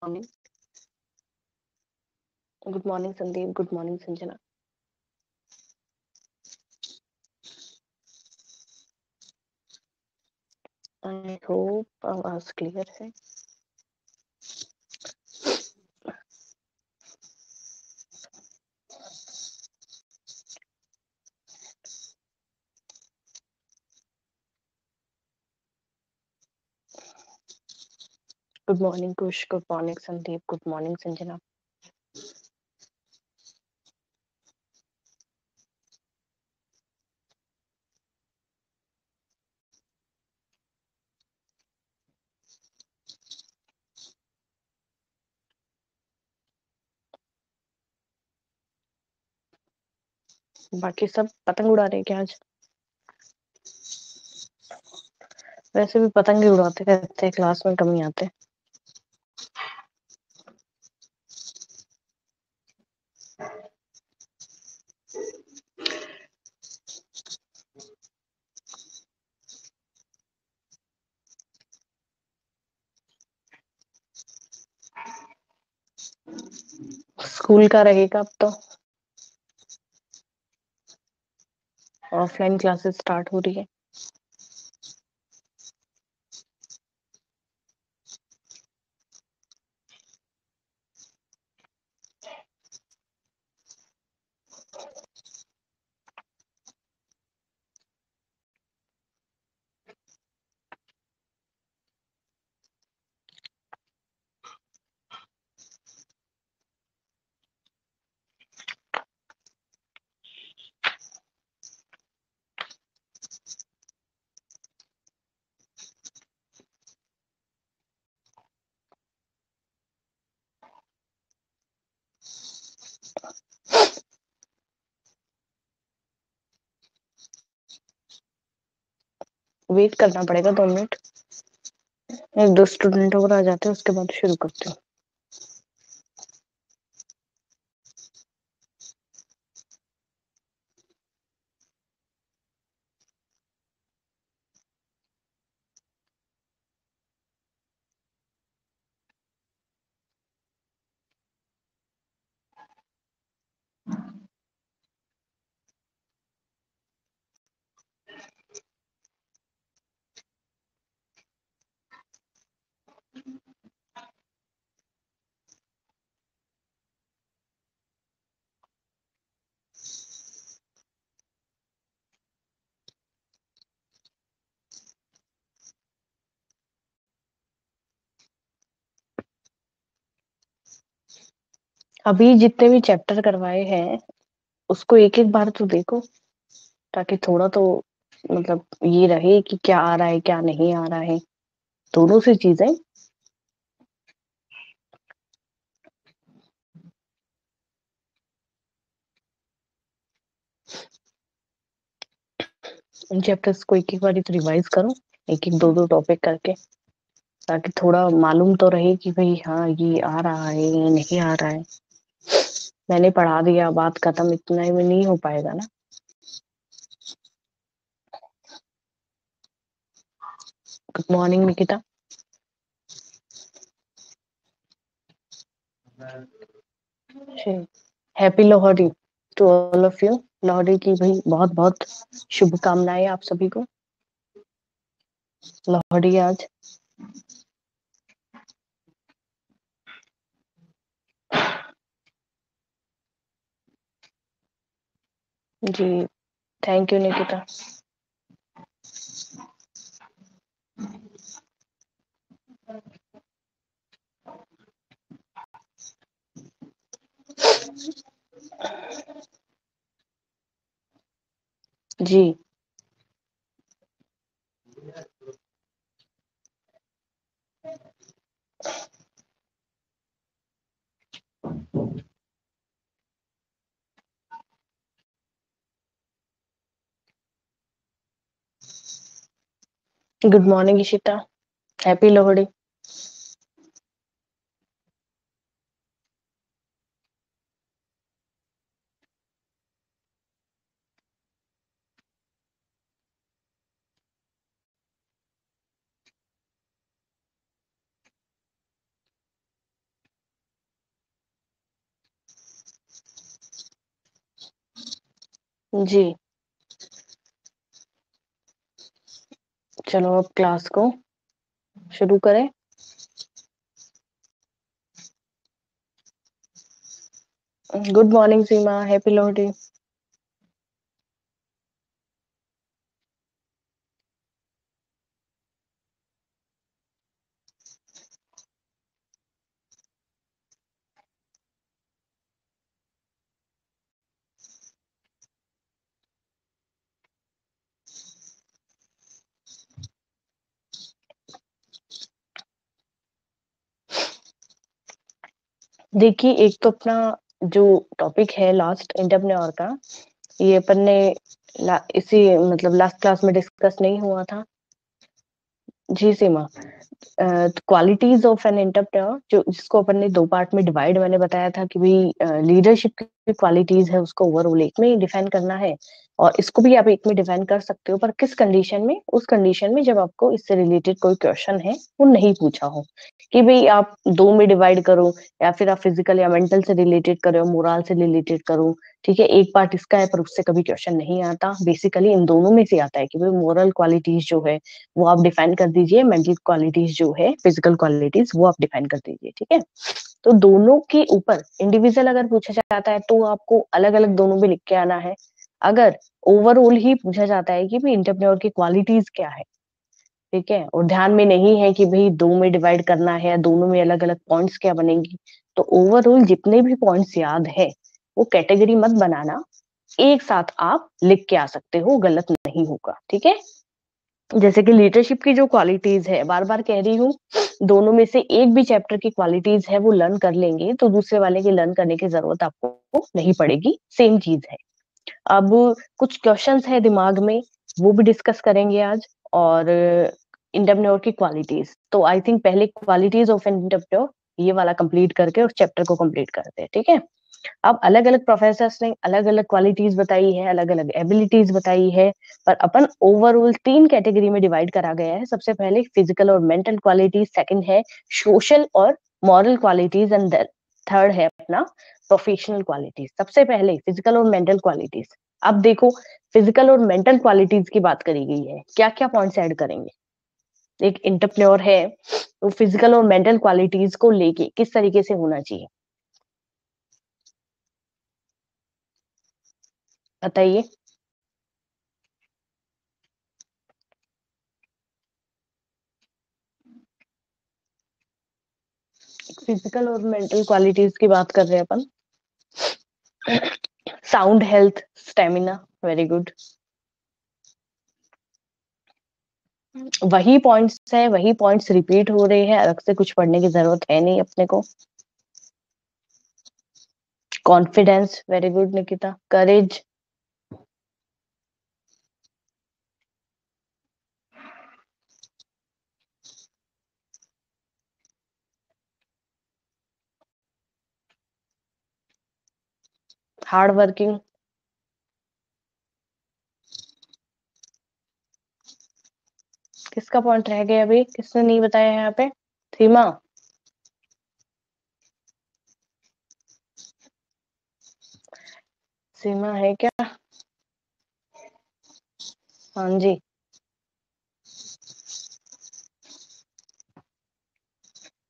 Morning. Good morning Sandeep, good morning Sanjana. I hope आवाज clear है। Good morning Kush, good morning Sandeep, good morning Sanjana. बाकी सब पतंग उड़ा रहे क्या आज? वैसे भी पतंग ही उड़ाते रहते हैं, क्लास में कम ही आते। स्कूल का रहेगा अब तो। ऑफलाइन क्लासेस स्टार्ट हो रही है। वेट करना पड़ेगा 2 मिनट। एक दो स्टूडेंट और आ जाते हैं, उसके बाद शुरू करते हैं। अभी जितने भी चैप्टर करवाए हैं उसको एक एक बार तो देखो, ताकि थोड़ा तो मतलब ये रहे कि क्या आ रहा है क्या नहीं आ रहा है, दोनों सी चीजें। उन चैप्टर्स को एक एक बार तो रिवाइज करो, एक एक दो दो टॉपिक करके, ताकि थोड़ा मालूम तो रहे कि भाई हाँ ये आ रहा है ये नहीं आ रहा है। मैंने पढ़ा दिया, बात खत्म, इतना में नहीं हो पाएगा ना। Good morning Nikita. Happy Lohri to all of you. Lohri की भाई बहुत बहुत शुभकामनाएं आप सभी को। लोहड़ी आज। जी, थैंक यू निकिता। जी, good morning Ishita, happy Lohri. जी। चलो अब क्लास को शुरू करें। Good morning Seema, happy Lohri. देखिए, एक तो अपना जो टॉपिक है लास्ट एंटरप्रेन्योर का, ये अपन ने इसी मतलब लास्ट क्लास में डिस्कस नहीं हुआ था। जी सीमा, क्वालिटीज ऑफ एन एंटरप्रेन्योर, जो जिसको अपन ने दो पार्ट में डिवाइड, मैंने बताया था कि भाई लीडरशिप की क्वालिटीज है, उसको ओवरऑल एक में डिफाइन करना है, और इसको भी आप एक में डिफाइन कर सकते हो, पर किस कंडीशन में? उस कंडीशन में जब आपको इससे रिलेटेड कोई क्वेश्चन है वो नहीं पूछा हो कि भाई आप दो में डिवाइड करो, या फिर आप फिजिकल या मेंटल से रिलेटेड करो, मोरल से रिलेटेड करो। ठीक है, एक पार्ट इसका है, पर उससे कभी क्वेश्चन नहीं आता। बेसिकली इन दोनों में से आता है कि भाई मोरल क्वालिटीज जो है वो आप डिफाइन कर दीजिए, मेंटल क्वालिटीज जो है, फिजिकल क्वालिटीज, वो आप डिफाइन कर दीजिए। ठीक है, तो दोनों के ऊपर इंडिविजुअल अगर पूछा जाता है तो आपको अलग अलग दोनों में लिख के आना है। अगर ओवरऑल ही पूछा जाता है कि भाई इंटरप्रेन्योर की क्वालिटीज क्या है, ठीक है, और ध्यान में नहीं है कि भाई दो में डिवाइड करना है या दोनों में अलग अलग पॉइंट्स क्या बनेंगी, तो ओवरऑल जितने भी पॉइंट्स याद है वो कैटेगरी मत बनाना, एक साथ आप लिख के आ सकते हो, गलत नहीं होगा। ठीक है, जैसे कि लीडरशिप की जो क्वालिटीज है, बार बार कह रही हूँ, दोनों में से एक भी चैप्टर की क्वालिटीज है वो लर्न कर लेंगे तो दूसरे वाले की लर्न करने की जरूरत आपको नहीं पड़ेगी, सेम चीज है। अब कुछ क्वेश्चंस है दिमाग में, वो भी डिस्कस करेंगे आज। और इंटरप्रेन्योर की क्वालिटीज, तो आई थिंक पहले क्वालिटीज ऑफ एन इंटरप्रेन्योर ये वाला कंप्लीट करके उस चैप्टर को कंप्लीट करते हैं। ठीक है, अब अलग अलग प्रोफेसर्स ने अलग अलग क्वालिटीज बताई है, अलग अलग एबिलिटीज बताई है, पर अपन ओवरऑल तीन कैटेगरी में डिवाइड करा गया है। सबसे पहले फिजिकल और मेंटल क्वालिटीज, सेकंड है सोशल और मॉरल क्वालिटीज, एंड थर्ड है अपना प्रोफेशनल क्वालिटीज। सबसे पहले फिजिकल और मेंटल क्वालिटीज। अब देखो, फिजिकल और मेंटल क्वालिटीज की बात करी गई है, क्या क्या पॉइंट्स ऐड करेंगे? एक इंटरप्रेन्योर है तो फिजिकल और मेंटल क्वालिटीज को लेके किस तरीके से होना चाहिए, बताइए। फिजिकल और मेंटल क्वालिटीज की बात कर रहे हैं अपन। Sound health, stamina, very good. वही पॉइंट्स है, वही पॉइंट्स रिपीट हो रहे हैं, अलग से कुछ पढ़ने की जरूरत है नहीं अपने को। Confidence, very good Nikita. Courage, hard working. किसका पॉइंट रह गया अभी, किसने नहीं बताया यहाँ पे? थीमा, सीमा है क्या? हाँ जी।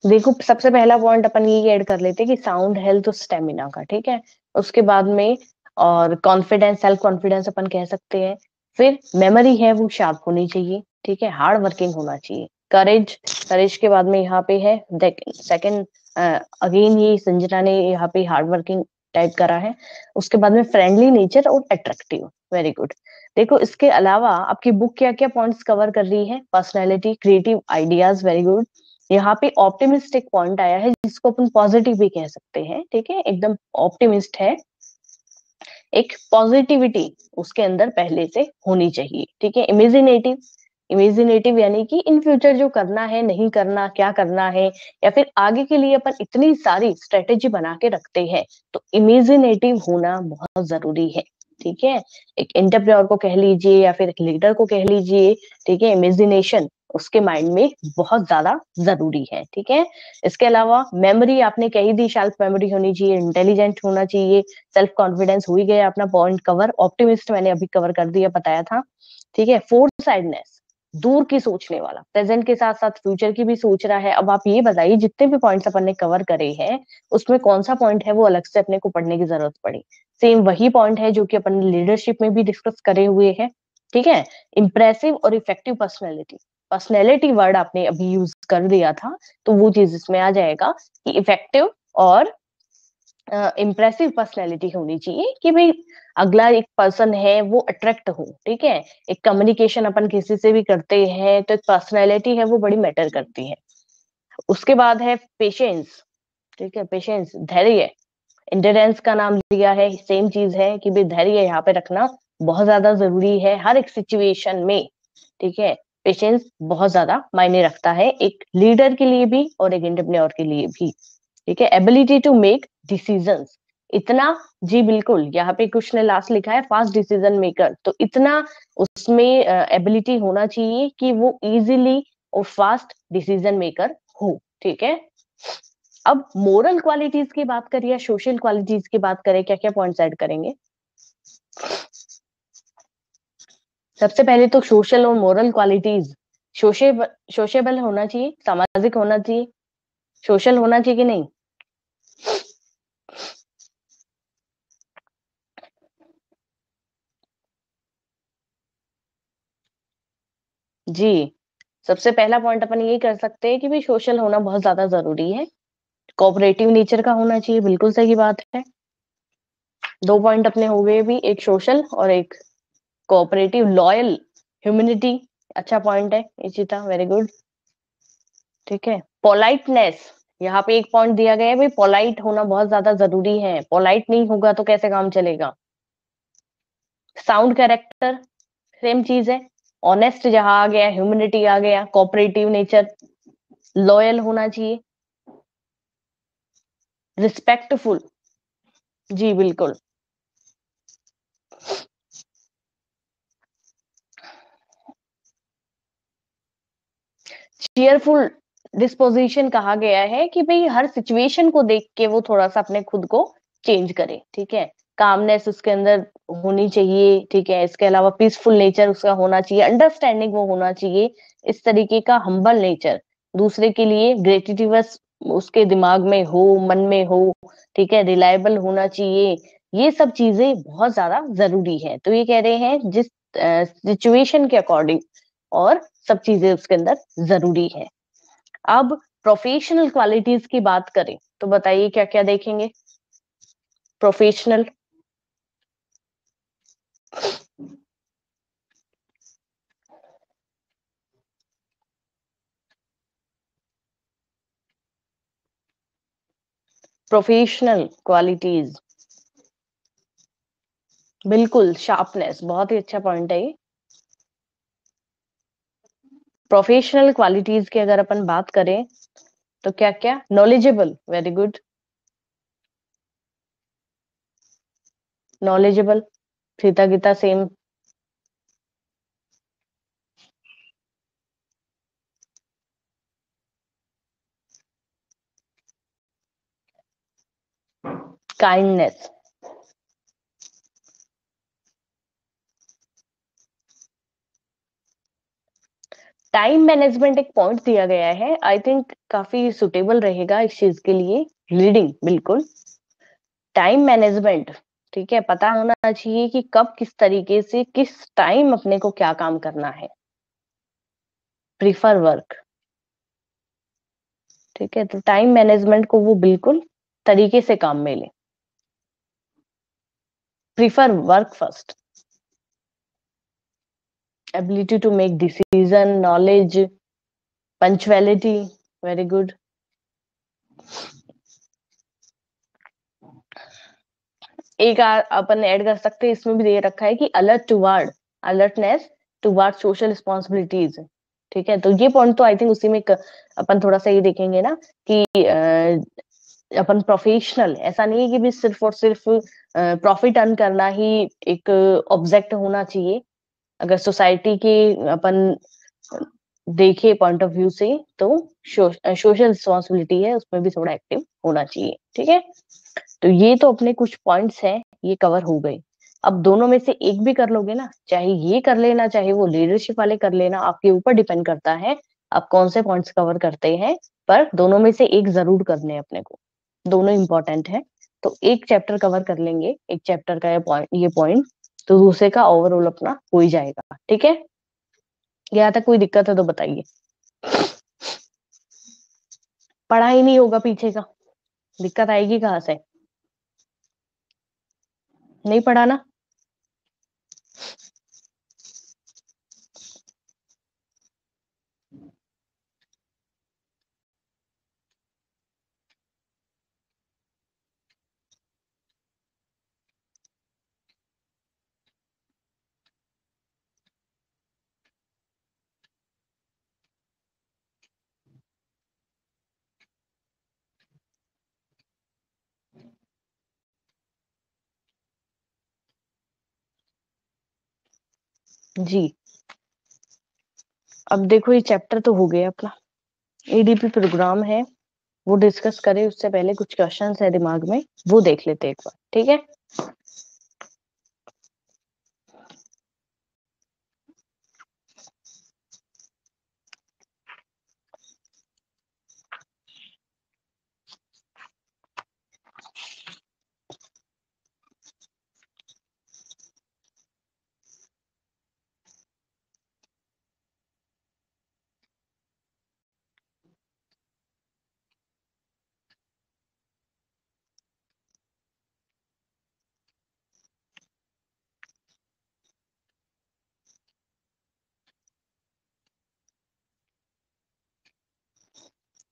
देखो, सबसे पहला पॉइंट अपन ये ऐड कर लेते हैं कि साउंड हेल्थ और स्टेमिना का, ठीक है। उसके बाद में और कॉन्फिडेंस, सेल्फ कॉन्फिडेंस अपन कह सकते हैं। फिर मेमोरी है वो शार्प होनी चाहिए, ठीक है, हार्ड वर्किंग होना चाहिए। करेज, करेज के बाद में यहाँ पे है सेकंड, अगेन ये संजना ने यहाँ पे हार्ड वर्किंग टाइप करा है। उसके बाद में फ्रेंडली नेचर और अट्रैक्टिव, वेरी गुड। देखो, इसके अलावा आपकी बुक क्या क्या पॉइंट्स कवर कर रही है? Personality, creative ideas, very good. यहाँ पे ऑप्टिमिस्टिक पॉइंट आया है, जिसको अपन पॉजिटिव भी कह सकते हैं, ठीक है, एकदम ऑप्टिमिस्ट है। एक पॉजिटिविटी उसके अंदर पहले से होनी चाहिए, ठीक है। इमेजिनेटिव, इमेजिनेटिव यानी कि इन फ्यूचर जो करना है, नहीं करना, क्या करना है, या फिर आगे के लिए अपन इतनी सारी स्ट्रेटेजी बना के रखते हैं, तो इमेजिनेटिव होना बहुत जरूरी है, ठीक है। एक एंटरप्रेन्योर को कह लीजिए या फिर एक लीडर को कह लीजिए, ठीक है, इमेजिनेशन उसके माइंड में बहुत ज्यादा जरूरी है। ठीक है, इसके अलावा मेमोरी आपने कही दी, सेल्फ मेमोरी होनी चाहिए, इंटेलिजेंट होना चाहिए, सेल्फ कॉन्फिडेंस हो ही गया अपना पॉइंट कवर, ऑप्टिमिस्ट मैंने अभी कवर कर दिया, बताया था। ठीक है, फोर्थ साइडनेस, दूर की सोचने वाला, प्रेजेंट के साथ साथ फ्यूचर की भी सोच रहा है। अब आप ये बताइए जितने भी पॉइंट्स अपन ने कवर करे हैं उसमें कौन सा पॉइंट है वो अलग से अपने को पढ़ने की जरूरत पड़ी? सेम वही पॉइंट है जो कि अपन लीडरशिप में भी डिस्कस करे हुए हैं। ठीक है, इंप्रेसिव और इफेक्टिव पर्सनैलिटी, पर्सनैलिटी वर्ड आपने अभी यूज कर दिया था तो वो चीज इसमें आ जाएगा कि इफेक्टिव और इम्प्रेसिव पर्सनैलिटी होनी चाहिए कि भाई अगला एक पर्सन है वो अट्रैक्ट हो। ठीक है, एक कम्युनिकेशन अपन किसी से भी करते हैं तो एक पर्सनैलिटी है वो बड़ी मैटर करती है। उसके बाद है पेशेंस। ठीक है, पेशेंस, धैर्य, इंटेरेंस का नाम लिया है, सेम चीज है कि भाई धैर्य यहाँ पे रखना बहुत ज्यादा जरूरी है हर एक सिचुएशन में। ठीक है, पेशेंस बहुत ज्यादा मायने रखता है एक लीडर के लिए भी और एक एंटरप्रेन्योर के लिए भी। ठीक है, एबिलिटी टू मेक डिसीजंस, इतना, जी बिल्कुल, यहाँ पे कुछ ने लास्ट लिखा है फास्ट डिसीजन मेकर, तो इतना उसमें एबिलिटी होना चाहिए कि वो इजीली और फास्ट डिसीजन मेकर हो। ठीक है, अब मोरल क्वालिटीज की बात करें या सोशल क्वालिटीज की बात करें, क्या क्या पॉइंट्स ऐड करेंगे? सबसे पहले तो सोशल और मोरल क्वालिटीज, सोशेबल होना चाहिए, सामाजिक होना चाहिए, सोशल होना चाहिए कि नहीं? जी, सबसे पहला पॉइंट अपन यही कर सकते हैं कि भाई सोशल होना बहुत ज्यादा जरूरी है, कोऑपरेटिव नेचर का होना चाहिए, बिल्कुल सही बात है। दो पॉइंट अपने हो गए भी, एक सोशल और एक कोऑपरेटिव, लॉयल, ह्यूमैनिटी, अच्छा पॉइंट है इशिता, वेरी गुड। ठीक है, पोलाइटनेस, यहाँ पे एक पॉइंट दिया गया है भाई, पोलाइट होना बहुत ज्यादा जरूरी है, पोलाइट नहीं होगा तो कैसे काम चलेगा? साउंड कैरेक्टर, सेम चीज है, ऑनेस्ट जहां आ गया, ह्यूमैनिटी आ गया, कोऑपरेटिव नेचर, लॉयल होना चाहिए, रिस्पेक्टफुल, जी बिल्कुल। चीयरफुल डिस्पोजिशन कहा गया है कि भाई हर सिचुएशन को देख के वो थोड़ा सा अपने खुद को चेंज करे। ठीक है, कामनेस उसके अंदर होनी चाहिए। ठीक है, इसके अलावा पीसफुल नेचर उसका होना चाहिए, अंडरस्टैंडिंग वो होना चाहिए, इस तरीके का हम्बल नेचर, दूसरे के लिए ग्रेटिटिवस उसके दिमाग में हो, मन में हो। ठीक है, रिलायबल होना चाहिए, ये सब चीजें बहुत ज्यादा जरूरी है। तो ये कह रहे हैं जिस सिचुएशन के अकॉर्डिंग और सब चीजें उसके अंदर जरूरी है। अब प्रोफेशनल क्वालिटीज की बात करें तो बताइए क्या क्या देखेंगे? प्रोफेशनल, प्रोफेशनल क्वालिटीज, बिल्कुल, शार्पनेस, बहुत ही अच्छा पॉइंट है ये। प्रोफेशनल क्वालिटीज की अगर अपन बात करें तो क्या क्या? Knowledgeable, very good, knowledgeable, Sita Gita same, kindness, time management एक पॉइंट दिया गया है, आई थिंक काफी सुटेबल रहेगा इस चीज के लिए, रीडिंग, बिल्कुल, टाइम मैनेजमेंट। ठीक है, पता होना चाहिए कि कब किस तरीके से किस टाइम अपने को क्या काम करना है, प्रीफर वर्क। ठीक है, तो टाइम मैनेजमेंट को वो बिल्कुल तरीके से काम में ले, prefer work first, ability to make decision, knowledge, punctuality, very good. एक अपन ऐड कर सकते हैं, इसमें भी दे रखा है कि alert toward, alertness toward social responsibilities. ठीक है, तो ये पॉइंट तो आई थिंक उसी में अपन थोड़ा सा ये देखेंगे ना कि अपन प्रोफेशनल, ऐसा नहीं है कि भी सिर्फ और सिर्फ प्रॉफिट अर्न करना ही एक ऑब्जेक्ट होना चाहिए। अगर सोसाइटी के अपन देखे पॉइंट ऑफ व्यू से, तो सोशल रिस्पॉन्सिबिलिटी है, उसमें भी थोड़ा एक्टिव होना चाहिए। ठीक है, तो ये तो अपने कुछ पॉइंट्स हैं, ये कवर हो गए। अब दोनों में से एक भी कर लोगे ना, चाहे ये कर लेना चाहे वो लीडरशिप वाले कर लेना, आपके ऊपर डिपेंड करता है आप कौन से पॉइंट्स कवर करते हैं। पर दोनों में से एक जरूर करने हैं अपने को, दोनों इंपॉर्टेंट है। तो एक चैप्टर कवर कर लेंगे, एक चैप्टर का ये पॉइंट, तो दूसरे का ओवरऑल अपना हो ही जाएगा। ठीक है, यहाँ तक कोई दिक्कत है तो बताइए। पढ़ा ही नहीं होगा पीछे का, दिक्कत आएगी कहाँ से? नहीं पढ़ा ना? जी, अब देखो ये चैप्टर तो हो गया अपना, एडीपी प्रोग्राम है, वो डिस्कस करें उससे पहले कुछ क्वेश्चंस है दिमाग में, वो देख लेते हैं एक बार। ठीक है,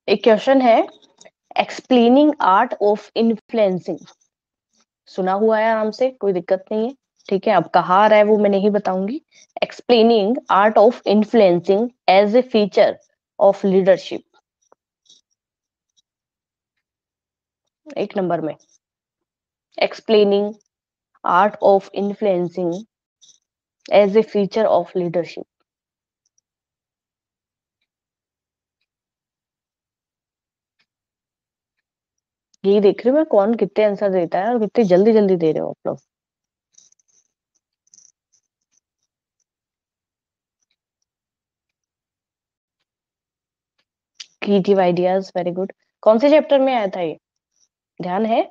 एक क्वेश्चन है, एक्सप्लेनिंग आर्ट ऑफ इन्फ्लुएंसिंग, सुना हुआ है आराम से, कोई दिक्कत नहीं है। ठीक है, अब कहाँ आ रहा है वो मैं नहीं बताऊंगी। Explaining art of influencing as a feature of leadership, एक नंबर में। Explaining art of influencing as a feature of leadership. यही देख रही हूँ मैं, कौन कितने आंसर देता है और कितने जल्दी जल्दी दे रहे हो आप लोग। Creative ideas, very good. कौन से चैप्टर में आया था ये, ध्यान है?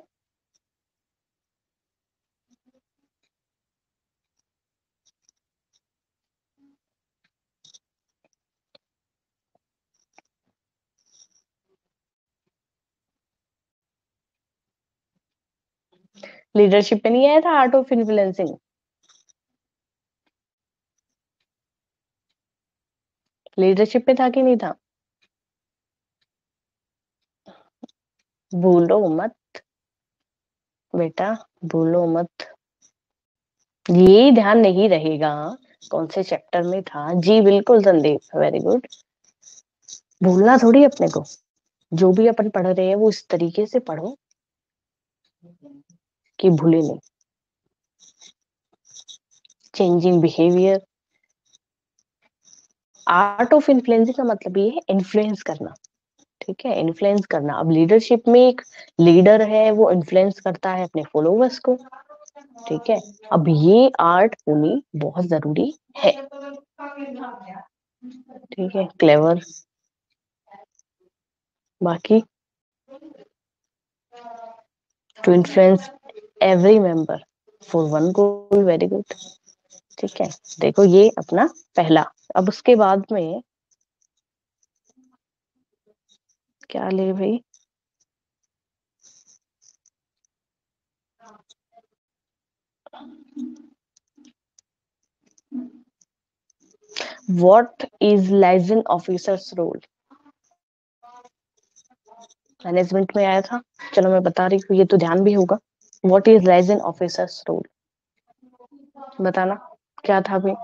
लीडरशिप पे नहीं आया था आर्ट ऑफ इन्फ्लुएंसिंग? लीडरशिप पे था कि नहीं था? भूलो मत बेटा, भूलो मत, ये ध्यान नहीं रहेगा कौन से चैप्टर में था। जी बिल्कुल संदीप, वेरी गुड। भूलना थोड़ी अपने को, जो भी अपन पढ़ रहे हैं वो इस तरीके से पढ़ो कि भूले नहीं। Changing behaviour, art of influencing का मतलब ये है इन्फ्लुएंस करना। ठीक है, इन्फ्लुएंस करना। अब लीडरशिप में एक लीडर है, वो इन्फ्लुएंस करता है अपने फॉलोवर्स को। ठीक है, अब ये आर्ट होनी बहुत जरूरी है। ठीक है, क्लेवर। बाकी to influence every member for one goal, very good. ठीक है, देखो ये अपना पहला। अब उसके बाद में क्या ले भाई, what is liaison officer's role, management में आया था। चलो मैं बता रही हूँ, ये तो ध्यान भी होगा। What is liaison officer's role, बताना क्या था भाई?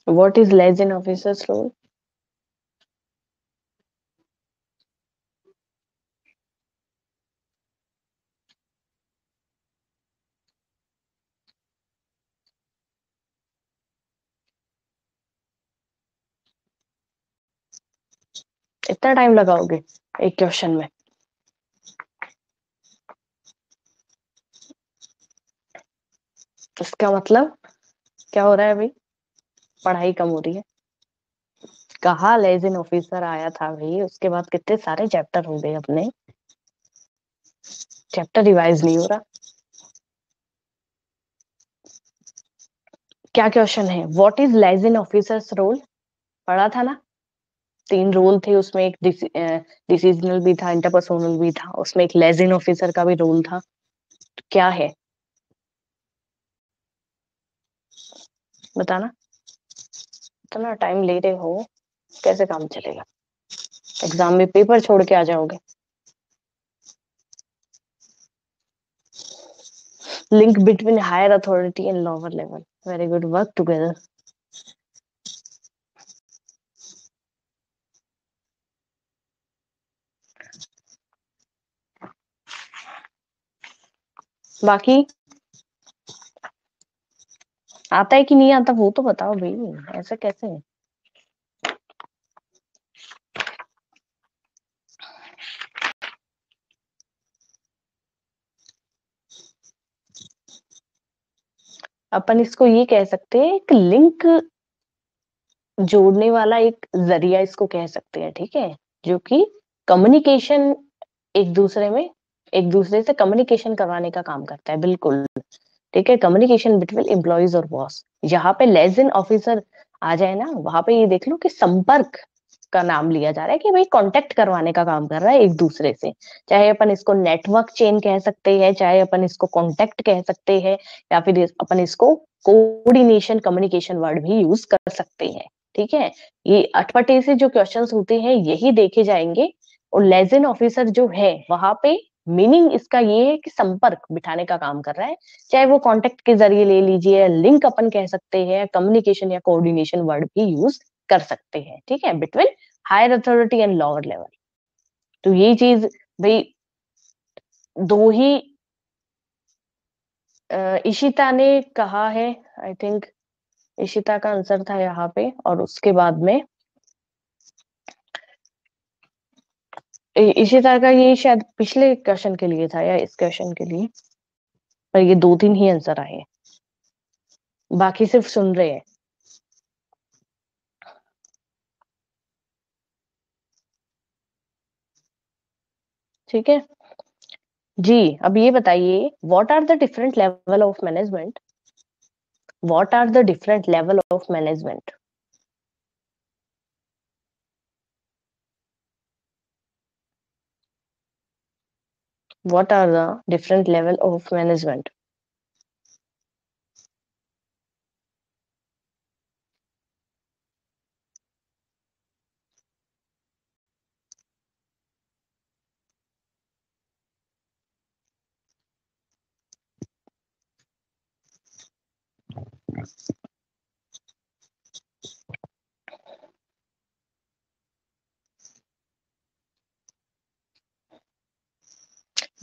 What is liaison officer's role? इतना टाइम लगाओगे एक क्वेश्चन में? इसका मतलब क्या हो रहा है भाई? पढ़ाई कम हो रही है? कहा लेजिन ऑफिसर आया था भाई, उसके बाद कितने सारे चैप्टर हो गए अपने। चैप्टर रिवाइज नहीं हो रहा। क्या क्वेश्चन है? What is liaison officers role? पढ़ा था ना? 3 रोल थे उसमें, एक डिसीजनल भी था, इंटरपर्सोनल भी था, उसमें एक लेजिन ऑफिसर का भी रोल था। तो क्या है बताना। इतना टाइम ले रहे हो, कैसे काम चलेगा? एग्जाम में पेपर छोड़ के आ जाओगे। Link between higher authority and lower level. Very good, work together. बाकी आता है कि नहीं आता वो तो बताओ भाई, ऐसा कैसे है? अपन इसको ये कह सकते हैं, एक लिंक जोड़ने वाला एक जरिया इसको कह सकते हैं, ठीक है? जो कि कम्युनिकेशन, एक दूसरे में, एक दूसरे से कम्युनिकेशन करवाने का काम करता है, बिल्कुल। ठीक है, कम्युनिकेशन बिटवीन एम्प्लॉयज और बॉस। यहाँ पे लेजिन ऑफिसर आ जाए ना, वहां पे ये देख लो कि संपर्क का नाम लिया जा रहा है, कि भाई कांटेक्ट करवाने का काम कर रहा है एक दूसरे से। चाहे अपन इसको नेटवर्क चेन कह सकते हैं, चाहे अपन इसको कांटेक्ट कह सकते हैं, या फिर अपन इसको कोऑर्डिनेशन कम्युनिकेशन वर्ड भी यूज कर सकते हैं। ठीक है, ये अटपटे से जो क्वेश्चंस होते हैं यही देखे जाएंगे। और लेजिन ऑफिसर जो है वहां पे मीनिंग इसका ये है कि संपर्क बिठाने का काम कर रहा है। चाहे वो कांटेक्ट के जरिए ले लीजिए, लिंक अपन कह सकते हैं, कम्युनिकेशन या कोऑर्डिनेशन वर्ड भी यूज कर सकते हैं। ठीक है, between higher authority and lower level. तो ये चीज भाई, दो ही इशिता ने कहा है, आई थिंक इशिता का आंसर था यहाँ पे। और उसके बाद में इशिता का ये शायद पिछले क्वेश्चन के लिए था या इस क्वेश्चन के लिए, पर ये 2-3 ही आंसर आए हैं, बाकी सिर्फ सुन रहे हैं। ठीक है जी। अब ये बताइए, what are the different level of management? What are the different level of management? What are the different level of management?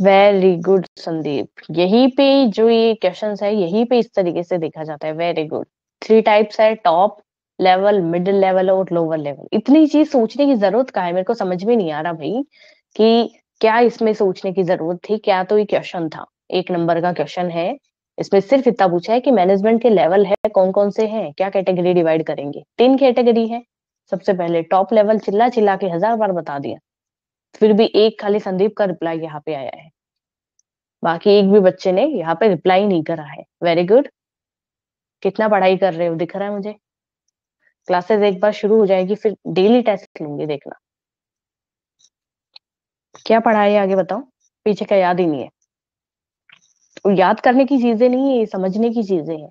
Very good Sandeep, यही पे जो ये क्वेश्चंस है यही पे इस तरीके से देखा जाता है। Very good. 3 टाइप्स है, टॉप लेवल, मिडिल लेवल और लोअर लेवल। इतनी चीज सोचने की जरूरत का है, मेरे को समझ में नहीं आ रहा भाई कि क्या इसमें सोचने की जरूरत थी। क्या तो ये क्वेश्चन था, 1 नंबर का क्वेश्चन है। इसमें सिर्फ इतना पूछा है कि मैनेजमेंट के लेवल है कौन कौन से हैं, क्या कैटेगरी डिवाइड करेंगे। 3 कैटेगरी है। सबसे पहले टॉप लेवल, चिल्ला चिल्ला के 1000 बार बता दिया, फिर भी एक खाली संदीप का रिप्लाई यहाँ पे आया है। बाकी एक भी बच्चे ने यहाँ पे रिप्लाई नहीं करा है। Very good. कितना पढ़ाई कर रहे हो दिख रहा है मुझे। क्लासेस एक बार शुरू हो जाएगी फिर डेली टेस्ट लूंगी, देखना। क्या पढ़ा है आगे बताओ, पीछे का याद ही नहीं है। वो याद करने की चीजें नहीं है, ये समझने की चीजें हैं।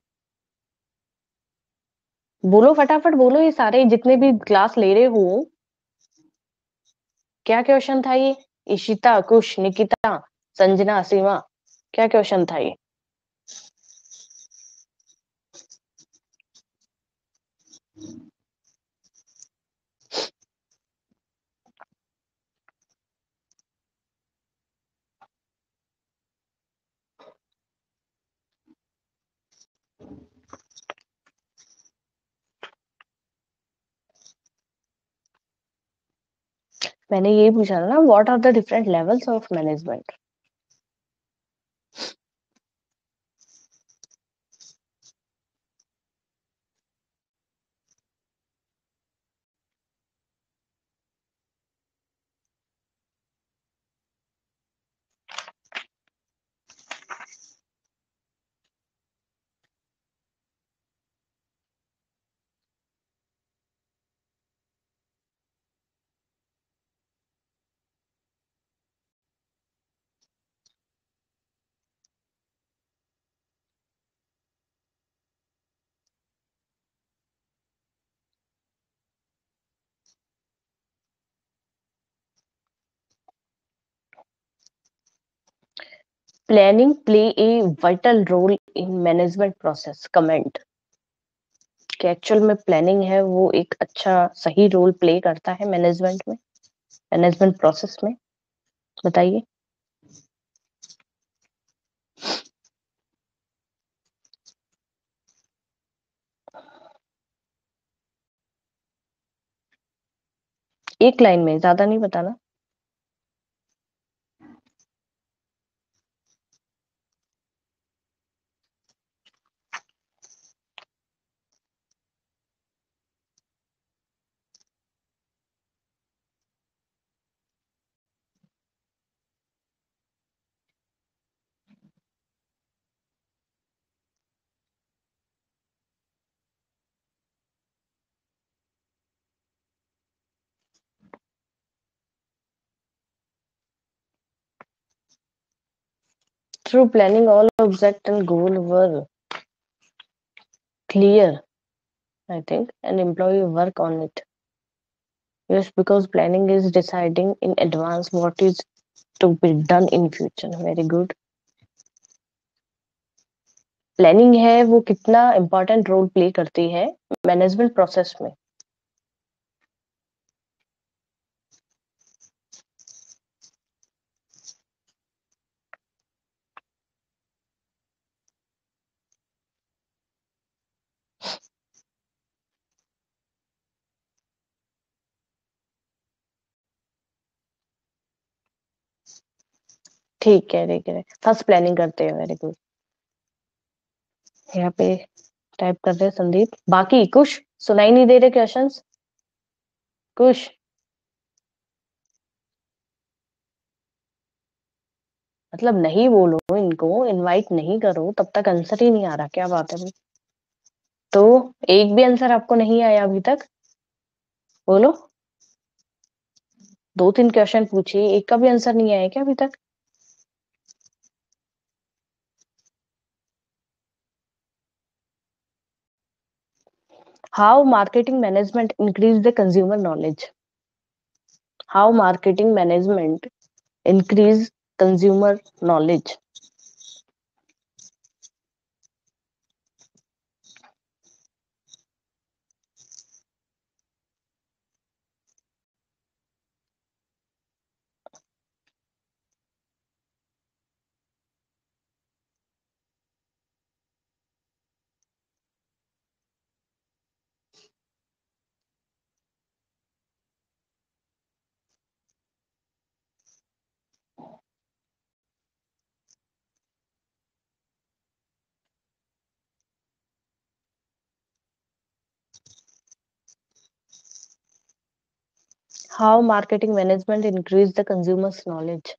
बोलो फटाफट बोलो, ये सारे जितने भी क्लास ले रहे हो। क्या क्वेश्चन था ये? इशिता, कुश, निकिता, संजना, सीमा, क्या क्वेश्चन था ये? मैंने यही पूछा था ना, what are the different levels of management. Planning play a vital role in management process. Comment कि एक्चुअल में प्लानिंग है वो एक अच्छा सही रोल प्ले करता है मैनेजमेंट में, मैनेजमेंट प्रोसेस में। बताइए। एक लाइन में, ज्यादा नहीं बताना। Through planning all object and goal were clear, I think, and employee work on it. Yes, because planning is deciding in advance what is to be done in future. Very good. Planning है वो कितना important role play करती है management process में। ठीक है, ठीक है, फर्स्ट प्लानिंग करते हैं। Very good. यहाँ पे टाइप कर रहे हैं संदीप। बाकी कुछ सुनाई नहीं दे रहे क्वेश्चंस कुछ। मतलब नहीं बोलो, इनको इनवाइट नहीं करो तब तक आंसर ही नहीं आ रहा। क्या बात है भाई। तो एक भी आंसर आपको नहीं आया अभी तक? बोलो। दो तीन क्वेश्चन पूछे, एक का भी आंसर नहीं आया क्या अभी तक? How marketing management increase the consumer knowledge. How marketing management increase consumer knowledge. How marketing management increase the consumer's knowledge?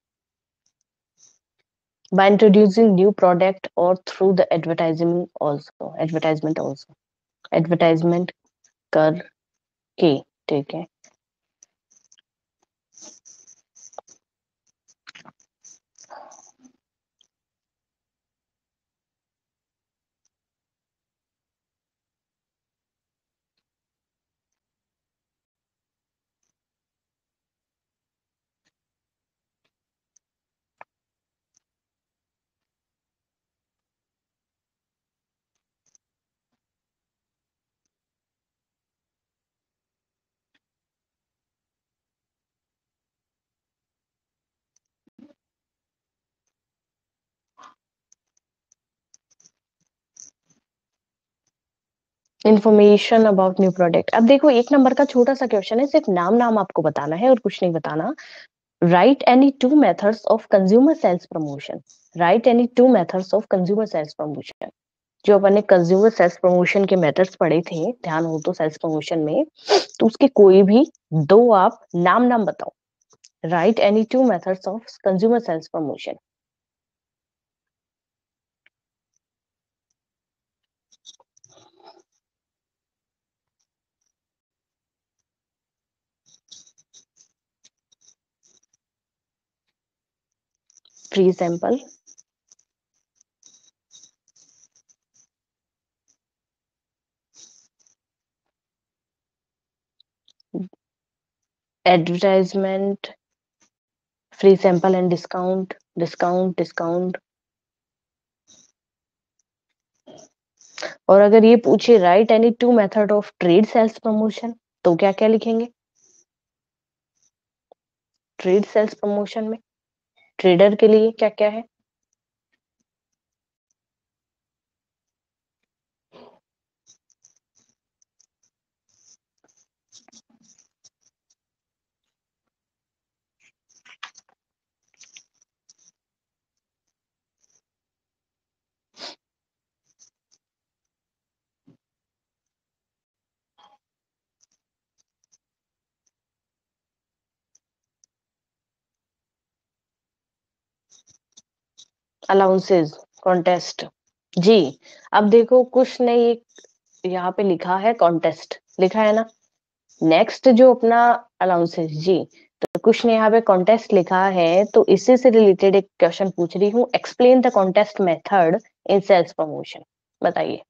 By introducing new product or through the advertisement also advertisement करके। ठीक है। Information about new product. अब देखो, एक number का छोटा सा question है, सिर्फ नाम नाम आपको बताना है और कुछ नहीं बताना। Write any two methods of consumer sales promotion. Write any two methods of consumer sales promotion. जो अपन ने कंज्यूमर सेल्स प्रमोशन के मेथड्स पढ़े थे, ध्यान हो तो, सेल्स प्रमोशन में, तो उसके कोई भी दो आप नाम नाम बताओ। Write any two methods of consumer sales promotion. Free sample, advertisement, free sample and discount, discount discount. और अगर ये पूछे write any two method of trade sales promotion, तो क्या क्या लिखेंगे? ट्रेड सेल्स प्रमोशन में ट्रेडर के लिए क्या क्या है? Allowances, contest. जी। अब देखो, कुछ ने यहाँ पे लिखा है कॉन्टेस्ट, लिखा है ना। नेक्स्ट जो अपना अलाउंसेस, जी, तो कुछ ने यहाँ पे कॉन्टेस्ट लिखा है, तो इससे से रिलेटेड एक क्वेश्चन पूछ रही हूँ। Explain the contest method in sales promotion. बताइए।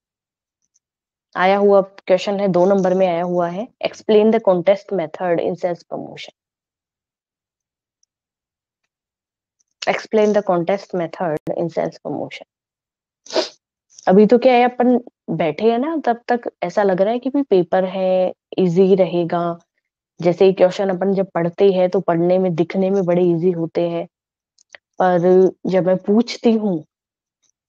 आया हुआ क्वेश्चन है, 2 नंबर में आया हुआ है। Explain the contest method in sales promotion. Explain the contest method in sales promotion. अभी तो क्या है, अपन बैठे हैं ना, तब तक ऐसा लग रहा है कि भी पेपर है, इजी रहेगा। जैसे ही क्वेश्चन अपन जब पढ़ते हैं तो पढ़ने में, दिखने में बड़े इजी होते हैं, पर जब मैं पूछती हूँ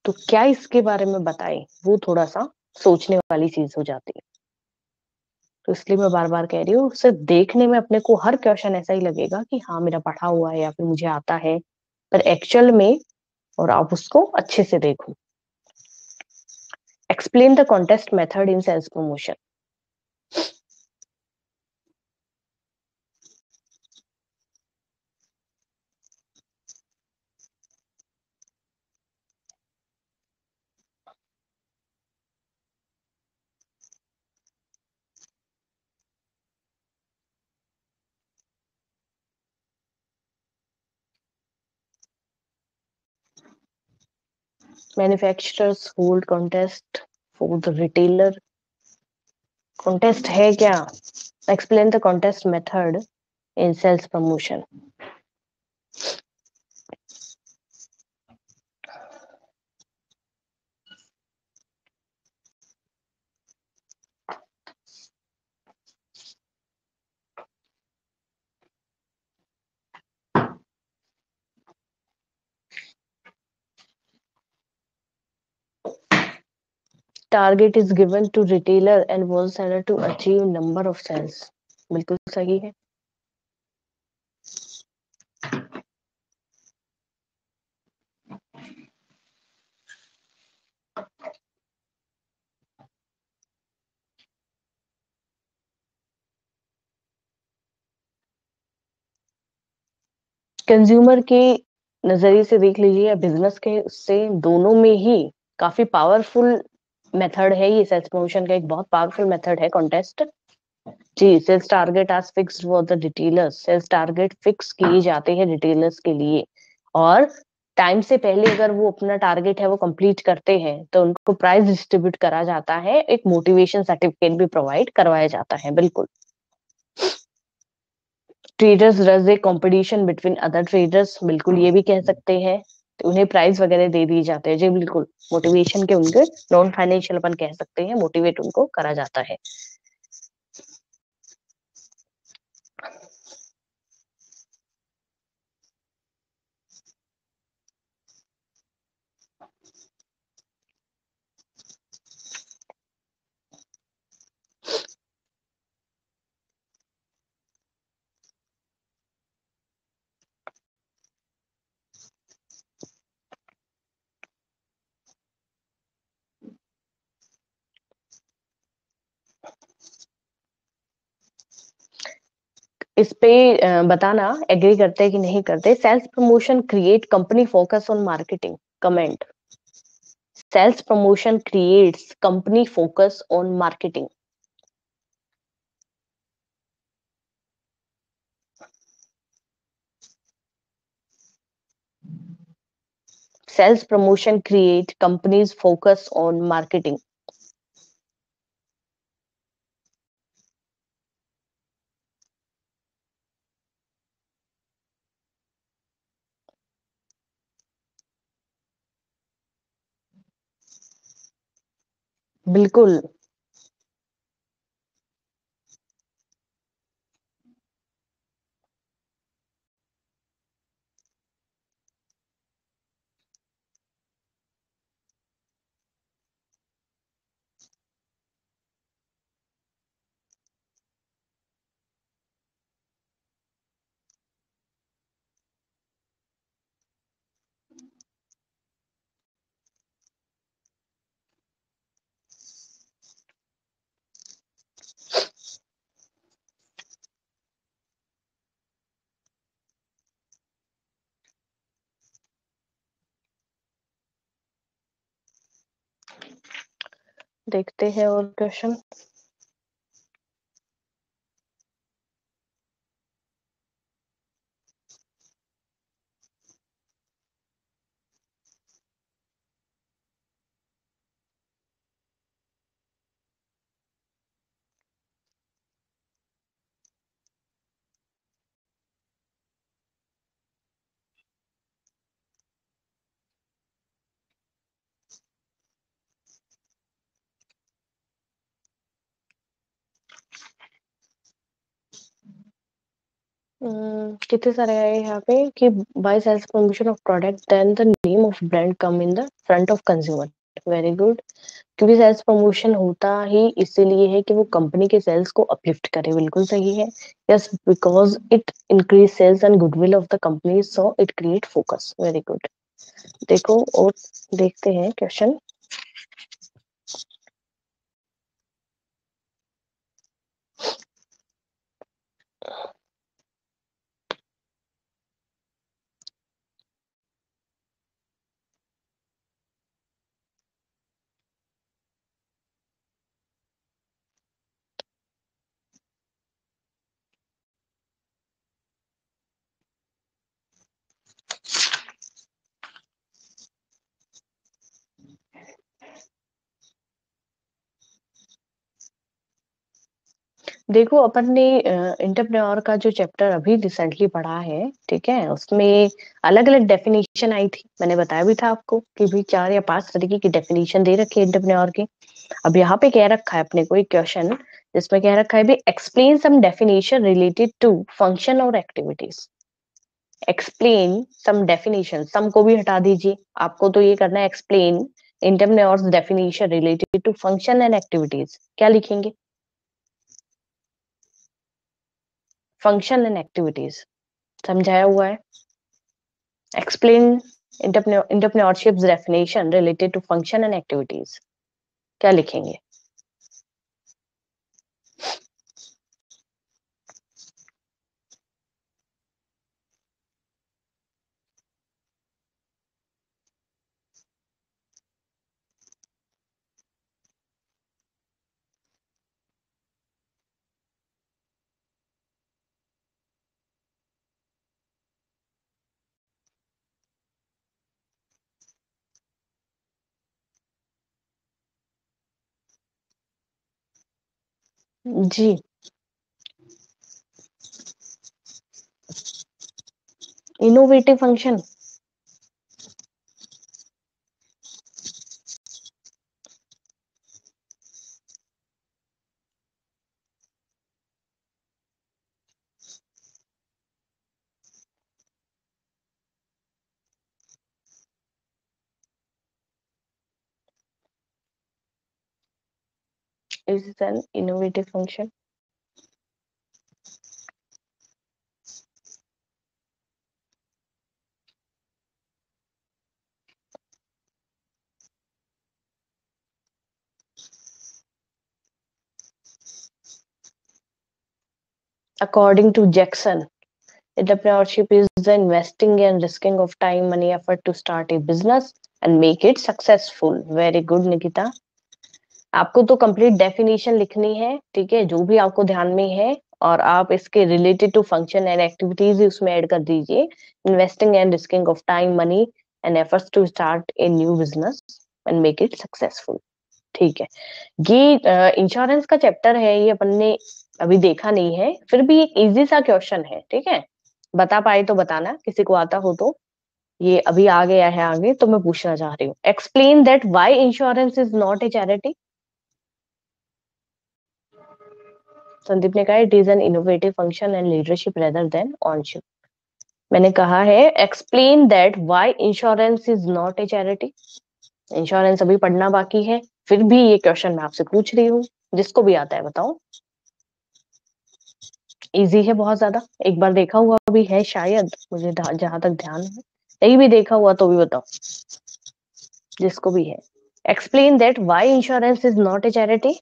तो क्या इसके बारे में बताए, वो थोड़ा सा सोचने वाली चीज हो जाती है। तो इसलिए मैं बार बार कह रही हूँ, सिर्फ देखने में अपने को हर क्वेश्चन ऐसा ही लगेगा कि हाँ मेरा पढ़ा हुआ है या फिर मुझे आता है, पर एक्चुअल में, और आप उसको अच्छे से देखो। Explain the contest method in sales promotion. Manufacturers hold contest for the retailer. Contest है क्या? Explain the contest method in sales promotion. Target is given to retailer and wholesaler to achieve number of sales. बिल्कुल सही है। Consumer के नजरिए से देख लीजिए या बिजनेस के, से दोनों में ही काफी पावरफुल मेथड है ये। सेल्स प्रमोशन का एक बहुत पावरफुल मेथड है कॉन्टेस्ट। जी। Sales target are fixed for the retailers. Sales target fix किए जाते हैं रिटेलर्स के लिए, और टाइम से पहले अगर वो अपना टारगेट है वो कंप्लीट करते हैं तो उनको प्राइज डिस्ट्रीब्यूट करा जाता है, एक मोटिवेशन सर्टिफिकेट भी प्रोवाइड करवाया जाता है। बिल्कुल। ट्रेडर्स रज ए कंपटीशन बिटवीन अदर ट्रेडर्स। बिल्कुल, ये भी कह सकते हैं। तो उन्हें प्राइज वगैरह दे दी जाते हैं। जी बिल्कुल, मोटिवेशन के उनके नॉन फाइनेंशियल अपन कह सकते हैं, मोटिवेट उनको करा जाता है। इस पे बताना एग्री करते हैं कि नहीं करते। Sales promotion create company focus on marketing. Comment. Sales promotion creates company focus on marketing. Sales promotion create company's focus on marketing. बिल्कुल। देखते हैं और क्वेश्चन। कितने सारे आए यहाँ पे कि by sales promotion of product then the name of brand come in the front of consumer. Very good. क्योंकि सेल्स प्रमोशन होता ही इसीलिए है कि वो कंपनी के सेल्स को अपलिफ्ट करे। बिल्कुल सही है। Yes, because it increase sales and goodwill of the company, so it create focus. Very good. देखो और देखते हैं क्वेश्चन। देखो अपन ने इंटरप्रेन्योर का जो चैप्टर अभी रिसेंटली पढ़ा है, ठीक है, उसमें अलग अलग डेफिनेशन आई थी। मैंने बताया भी था आपको कि भी 4 या 5 तरीके की डेफिनेशन दे रखी है इंटरप्रेन्योर की। अब यहाँ पे कह रखा है अपने को एक क्वेश्चन, जिसमें कह रखा है भी explain some definition related to function और activities. Explain some definition, some को भी हटा दीजिए, आपको तो ये करना है explain entrepreneurs definition related to function and activities. क्या लिखेंगे? फंक्शन एंड एक्टिविटीज समझाया हुआ है। Explain entrepreneurship's definition related to function and activities। क्या लिखेंगे? जी। Innovative function. Is an innovative function. According to Jackson, entrepreneurship is the investing and risking of time, money, effort to start a business and make it successful. Very good, Nikita. आपको तो complete definition लिखनी है, ठीक है, जो भी आपको ध्यान में है, और आप इसके related to function and activities उसमें ऐड कर दीजिए. Investing and risking of time, money and efforts to start a new business and make it successful. ठीक है, ये इंश्योरेंस का चैप्टर है, ये अपन ने अभी देखा नहीं है, फिर भी एक इजी सा क्वेश्चन है, ठीक है. बता पाए तो बताना, किसी को आता हो तो. ये अभी आ गया है आगे, तो मैं पूछना चाह रही हूँ. Explain that why insurance is not a charity. Sandeep ने कहा it is an innovative function and leadership rather than ownership. मैंने कहा है explain that why insurance is not a charity. Insurance अभी पढ़ना बाकी है, फिर भी ये क्वेश्चन मैं आपसे पूछ रही हूँ, जिसको भी आता है बताओ. इजी है बहुत ज्यादा, एक बार देखा हुआ भी है शायद, मुझे जहां तक ध्यान है. नहीं भी देखा हुआ तो भी बताओ, जिसको भी है. Explain that why insurance is not a charity.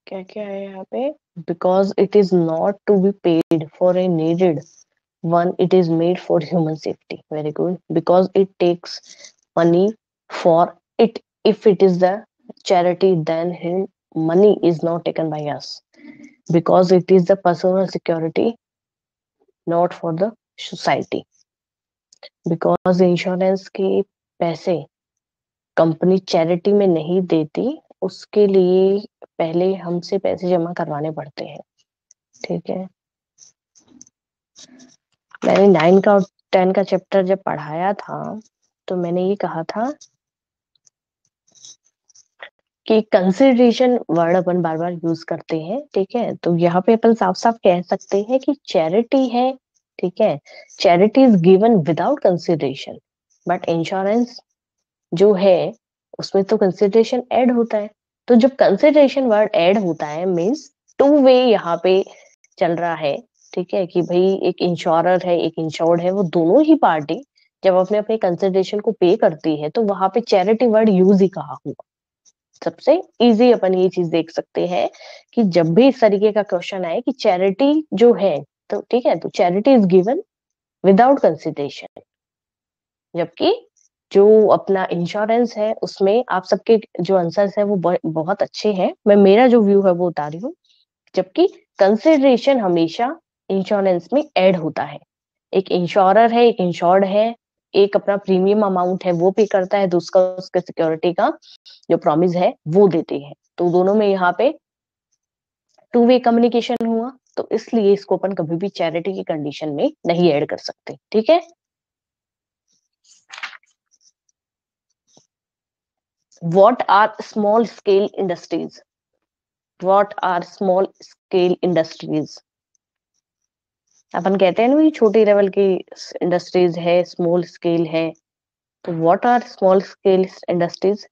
क्या क्या है यहाँ पे. Because it is not to be paid for a needed one, it is made for human safety. Very good. Because it takes money for it. If it is the charity, then money is not taken by us, because it is the personal security, not for the society. Because insurance के पैसे company charity में नहीं देती, उसके लिए पहले हमसे पैसे जमा करवाने पड़ते हैं, ठीक है. मैंने 9 का और 10 का चैप्टर जब पढ़ाया था, तो मैंने ये कहा था कि कंसिडरेशन वर्ड अपन बार बार यूज करते हैं, ठीक है. तो यहाँ पे अपन साफ साफ कह सकते हैं कि चैरिटी है, ठीक है. Charity is given without consideration, but insurance जो है उसमें तो कंसिडरेशन ऐड होता है. तो जब कंसिडरेशन वर्ड ऐड होता है, मीन्स टू वे यहाँ पे चल रहा है, ठीक है, कि भाई एक इंश्योरर है, एक इंश्योर्ड है, वो दोनों ही पार्टी जब अपने अपने कंसिडरेशन को पे करती है, तो वहां पे चैरिटी वर्ड यूज ही कहा हुआ. सबसे इजी अपन ये चीज देख सकते हैं कि जब भी इस तरीके का क्वेश्चन आए कि चैरिटी जो है, तो ठीक है, तो charity is given without consideration. जबकि जो अपना इंश्योरेंस है, उसमें आप सबके जो आंसर्स है वो बहुत अच्छे हैं, मैं मेरा जो व्यू है वो बता रही हूँ. जबकि कंसिडरेशन हमेशा इंश्योरेंस में ऐड होता है. एक इंश्योरर है, एक इंश्योर्ड है, एक अपना प्रीमियम अमाउंट है वो पे करता है, दूसरा उसके सिक्योरिटी का जो प्रॉमिस है वो देते हैं. तो दोनों में यहाँ पे टू वे कम्युनिकेशन हुआ, तो इसलिए इसको अपन कभी भी चैरिटी की कंडीशन में नहीं ऐड कर सकते, ठीक है. What are small scale industries. What are small scale industries. अपन कहते हैं ना ये छोटी लेवल की इंडस्ट्रीज है, स्मॉल स्केल है, तो what are small scale industries.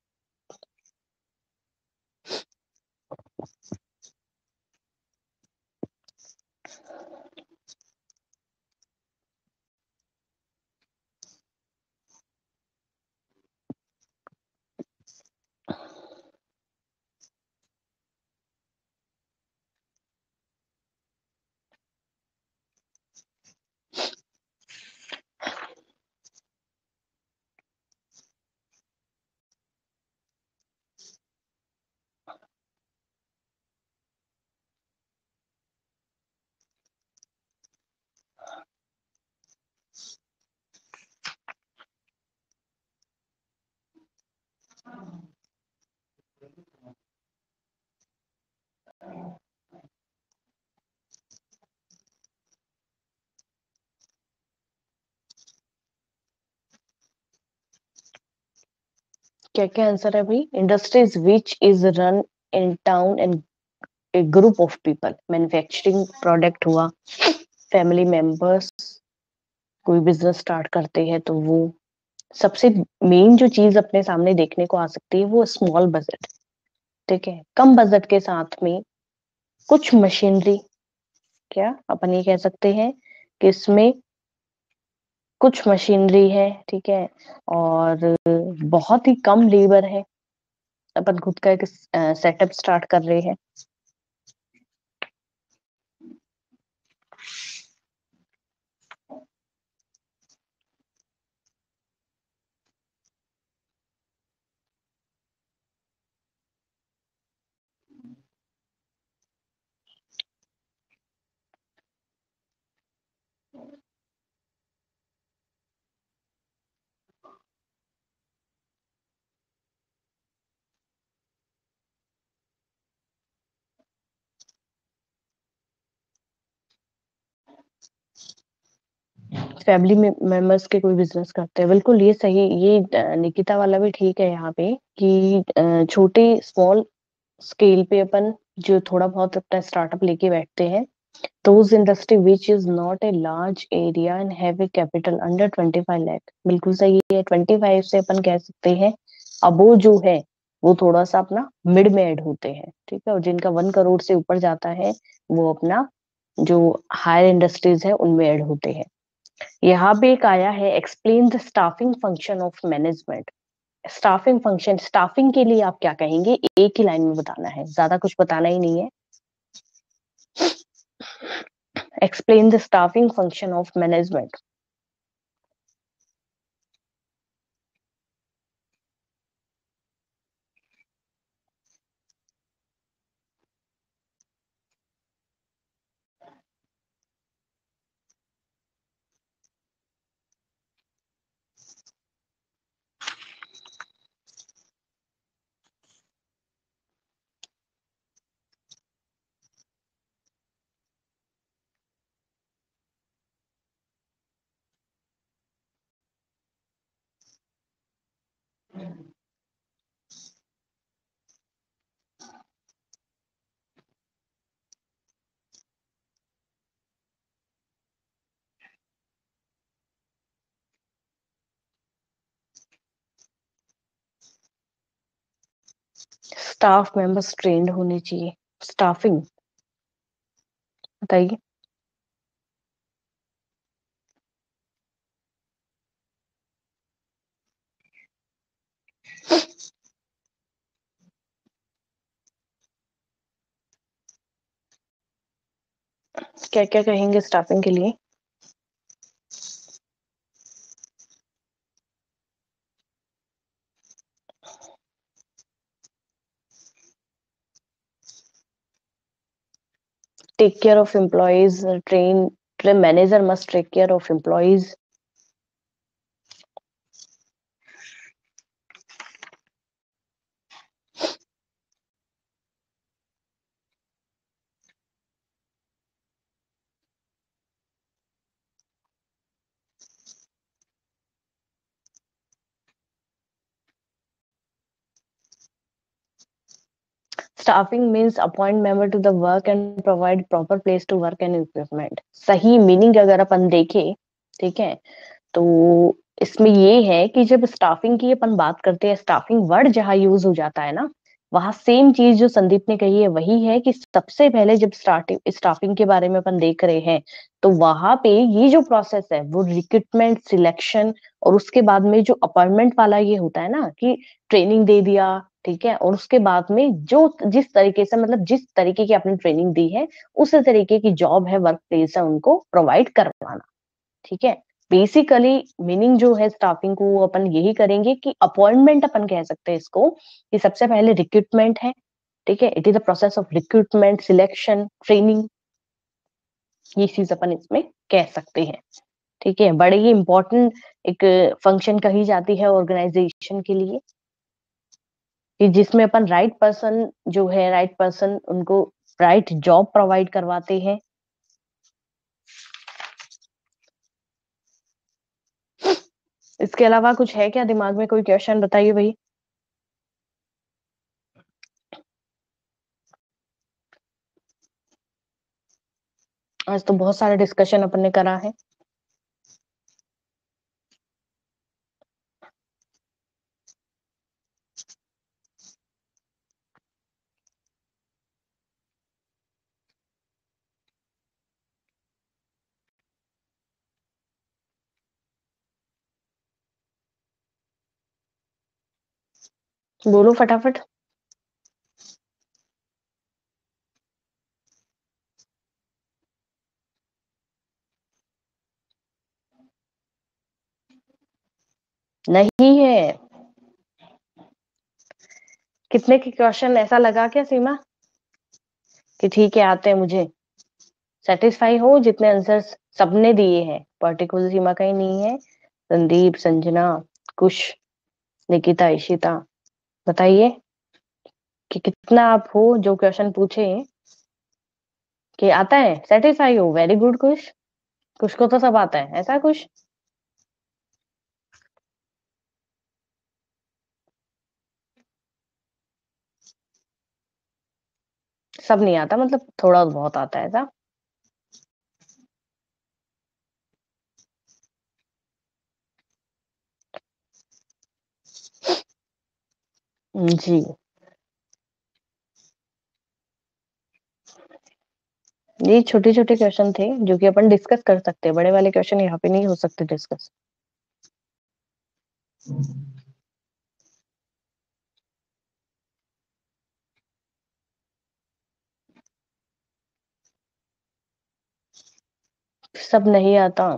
क्या क्या आंसर है भाई? Industries which is run in town and a group of people. Manufacturing product हुआ, फैमिली मेंबर्स कोई बिजनेस स्टार्ट करते हैं तो वो सबसे मेन जो चीज अपने सामने देखने को आ सकती है वो स्मॉल बजट। ठीक है, कम बजट के साथ में कुछ मशीनरी, क्या अपन ये कह सकते हैं कि इसमें कुछ मशीनरी है, ठीक है, और बहुत ही कम लेबर है। अपन खुद का एक सेटअप स्टार्ट कर रहे हैं। फैमिली मेंबर्स के कोई बिजनेस करते हैं, बिल्कुल ये सही। ये निकिता वाला भी ठीक है यहाँ पे कि छोटे स्मॉल स्केल पे अपन जो थोड़ा बहुत अपना स्टार्टअप लेके बैठते हैं, those industry which is not a large area and have a capital under 25 lakh। बिल्कुल सही है, 25 से अपन कह सकते हैं अब वो जो है वो थोड़ा सा अपना मिड में ऐड होते हैं, ठीक है, और जिनका 1 करोड़ से ऊपर जाता है वो अपना जो हायर इंडस्ट्रीज है उनमें ऐड होते हैं। यहाँ पे एक आया है, explain the staffing function of management. Staffing function, staffing के लिए आप क्या कहेंगे? एक ही लाइन में बताना है, ज्यादा कुछ बताना ही नहीं है। Explain the staffing function of management. Staff members trend होने चाहिए। स्टाफिंग बताइए। क्या क्या कहेंगे स्टाफिंग के लिए? Take care of employees, train manager must take care of employees. Staffing means appoint member to the work and provide proper place to work and equipment. सही meaning अगर अपन देखें, ठीक है, तो इसमें ये है कि जब स्टाफिंग की अपन बात करते हैं, स्टाफिंग वर्ड जहां यूज हो जाता है ना, वहां सेम चीज जो संदीप ने कही है वही है कि सबसे पहले जब स्टाफिंग के बारे में अपन देख रहे हैं तो वहां पे ये जो प्रोसेस है वो रिक्रूटमेंट, सिलेक्शन और उसके बाद में जो अपॉइंटमेंट वाला ये होता है ना कि ट्रेनिंग दे दिया, ठीक है, और उसके बाद में जो जिस तरीके से मतलब जिस तरीके की आपने ट्रेनिंग दी है उस तरीके की जॉब है, वर्क प्लेस है, उनको प्रोवाइड करवाना। ठीक है, बेसिकली मीनिंग जो है स्टाफिंग को वो अपन यही करेंगे कि अपॉइंटमेंट अपन कह सकते हैं इसको, कि सबसे पहले रिक्रूटमेंट है, ठीक है, it is the process of recruitment, selection, training, ये चीज अपन इसमें कह सकते हैं। ठीक है, बड़े ही इंपॉर्टेंट एक फंक्शन कही जाती है ऑर्गेनाइजेशन के लिए, कि जिसमें अपन राइट पर्सन जो है, राइट पर्सन उनको राइट जॉब प्रोवाइड करवाते हैं। इसके अलावा कुछ है क्या दिमाग में? कोई क्वेश्चन बताइए भाई। आज तो बहुत सारा डिस्कशन अपन ने करा है। बोलो फटाफट। नहीं है। कितने के क्वेश्चन ऐसा लगा क्या सीमा कि ठीक है आते हैं मुझे? सेटिस्फाई हो जितने आंसर्स सबने दिए हैं? पर्टिकुलर सीमा का ही नहीं है। संदीप, संजना, कुश, निकिता, इशिता, बताइए कि कितना आप हो जो क्वेश्चन पूछे कि आता है? सेटिस्फाई हो? वेरी गुड कुश। कुश को तो सब आता है, ऐसा कुश? सब नहीं आता मतलब थोड़ा बहुत आता है ऐसा? जी। ये छोटे छोटे क्वेश्चन थे जो कि अपन डिस्कस कर सकते हैं, बड़े वाले क्वेश्चन यहाँ पे नहीं हो सकते डिस्कस। सब नहीं आता।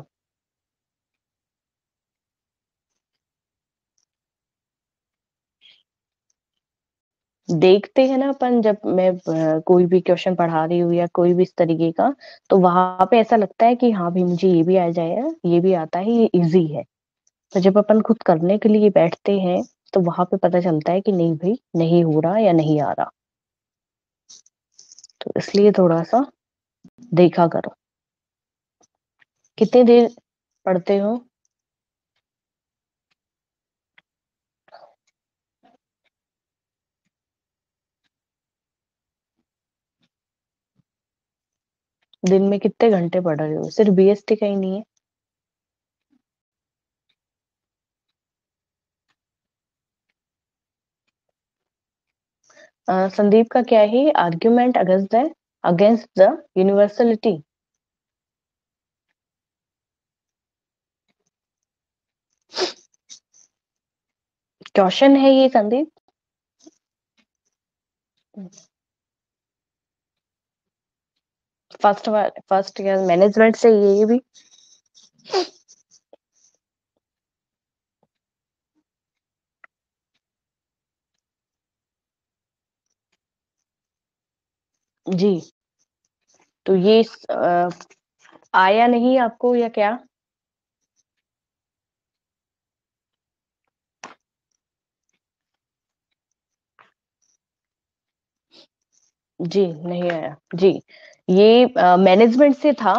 देखते हैं ना अपन, जब मैं कोई भी क्वेश्चन पढ़ा रही हूँ या कोई भी इस तरीके का, तो वहां पे ऐसा लगता है कि हाँ भाई मुझे ये भी आ जाएगा, ये भी आता है, ये इजी है। तो जब अपन खुद करने के लिए बैठते हैं तो वहां पे पता चलता है कि नहीं भाई नहीं हो रहा या नहीं आ रहा। तो इसलिए थोड़ा सा देखा करो। कितनी देर पढ़ते हो? दिन में कितने घंटे पढ़ रहे हो? सिर्फ बीएसटी का ही नहीं है? संदीप का क्या है? Argument against the universality. Question है ये संदीप? फर्स्ट ईयर मैनेजमेंट से ये भी। जी। तो ये आया नहीं आपको या क्या? जी नहीं आया जी। ये मैनेजमेंट से था,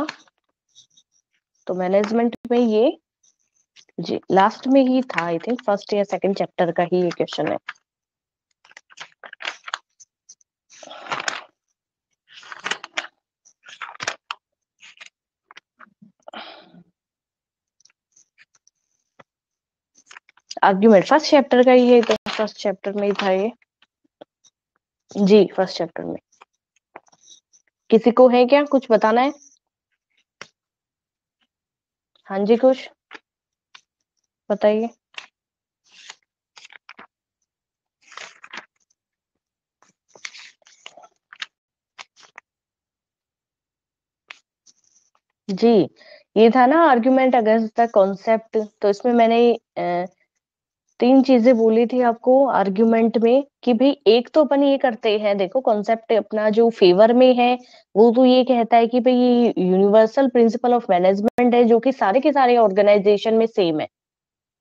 तो मैनेजमेंट में ये जी लास्ट में ही था, आई थिंक फर्स्ट या सेकंड चैप्टर का ही ये क्वेश्चन है। आर्ग्यूमेंट फर्स्ट चैप्टर का ही है, तो फर्स्ट चैप्टर में ही था ये। जी फर्स्ट चैप्टर में। किसी को है क्या कुछ बताना है? हाँ जी कुछ बताइए। जी ये था ना आर्ग्यूमेंट अगेंस्ट द कॉन्सेप्ट। तो इसमें मैंने तीन चीजें बोली थी आपको आर्ग्यूमेंट में कि भाई एक तो अपन ये करते हैं, देखो कॉन्सेप्ट अपना जो फेवर में है वो तो ये कहता है कि भाई ये यूनिवर्सल प्रिंसिपल ऑफ मैनेजमेंट है जो कि सारे के सारे ऑर्गेनाइजेशन में सेम है।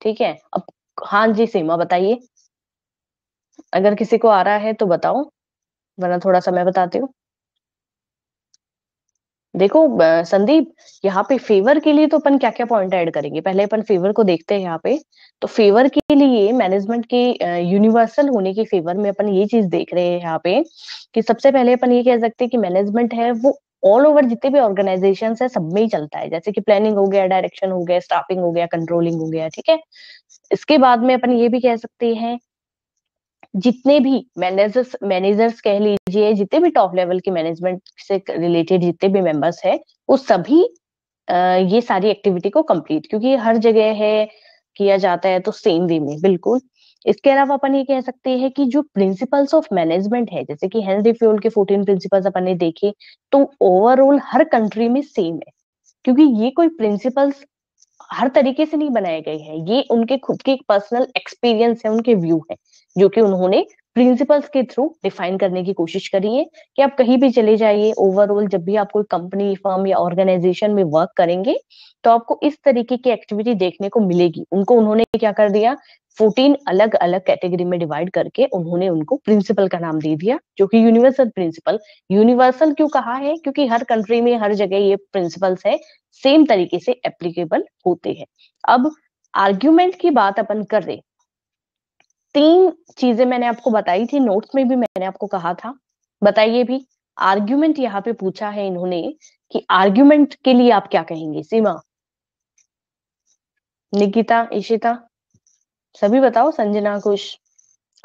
ठीक है अब। हाँ जी सीमा बताइए। अगर किसी को आ रहा है तो बताओ, वरना थोड़ा सा मैं बताती हूँ। देखो संदीप, यहाँ पे फेवर के लिए तो अपन क्या क्या पॉइंट ऐड करेंगे, पहले अपन फेवर को देखते हैं यहाँ पे। तो फेवर के लिए मैनेजमेंट के यूनिवर्सल होने के फेवर में अपन ये चीज देख रहे हैं यहाँ पे कि सबसे पहले अपन ये कह सकते हैं कि मैनेजमेंट है वो ऑल ओवर जितने भी ऑर्गेनाइजेशन है सब में ही चलता है, जैसे कि प्लानिंग हो गया, डायरेक्शन हो गया, स्टाफिंग हो गया, कंट्रोलिंग हो गया, ठीक है। इसके बाद में अपन ये भी कह सकते हैं जितने भी मैनेजर्स कह लीजिए, जितने भी टॉप लेवल के मैनेजमेंट से रिलेटेड जितने भी मेंबर्स है, वो सभी ये सारी एक्टिविटी को कंप्लीट, क्योंकि हर जगह है किया जाता है तो सेम वे में बिल्कुल। इसके अलावा अपन ये कह सकते हैं कि जो प्रिंसिपल्स ऑफ मैनेजमेंट है, जैसे कि हेल्दी फ्यूल के 14 प्रिंसिपल्स अपन ने देखे, तो ओवरऑल हर कंट्री में सेम है, क्योंकि ये कोई प्रिंसिपल्स हर तरीके से नहीं बनाए गए हैं, ये उनके खुद के एक पर्सनल एक्सपीरियंस है, उनके व्यू है, जो कि उन्होंने प्रिंसिपल्स के थ्रू डिफाइन करने की कोशिश करी है। कि आप कहीं भी चले जाइए, ओवरऑल जब भी आप कोई कंपनी, फर्म या ऑर्गेनाइजेशन में वर्क करेंगे, तो आपको इस तरीके की एक्टिविटी देखने को मिलेगी। उनको उन्होंने क्या कर दिया, 14 अलग अलग कैटेगरी में डिवाइड करके उन्होंने उनको प्रिंसिपल का नाम दे दिया, जो कि यूनिवर्सल प्रिंसिपल। यूनिवर्सल क्यों कहा है, क्योंकि हर कंट्री में हर जगह ये प्रिंसिपल्स है, सेम तरीके से एप्लीकेबल होते हैं। अब आर्ग्यूमेंट की बात अपन कर रहे, 3 चीजें मैंने आपको बताई थी, नोट्स में भी मैंने आपको कहा था, बताइए भी। आर्ग्यूमेंट यहाँ पे पूछा है इन्होंने कि आर्ग्यूमेंट के लिए आप क्या कहेंगे, सीमा, निकिता, इशिता, सभी बताओ, संजना, खुश।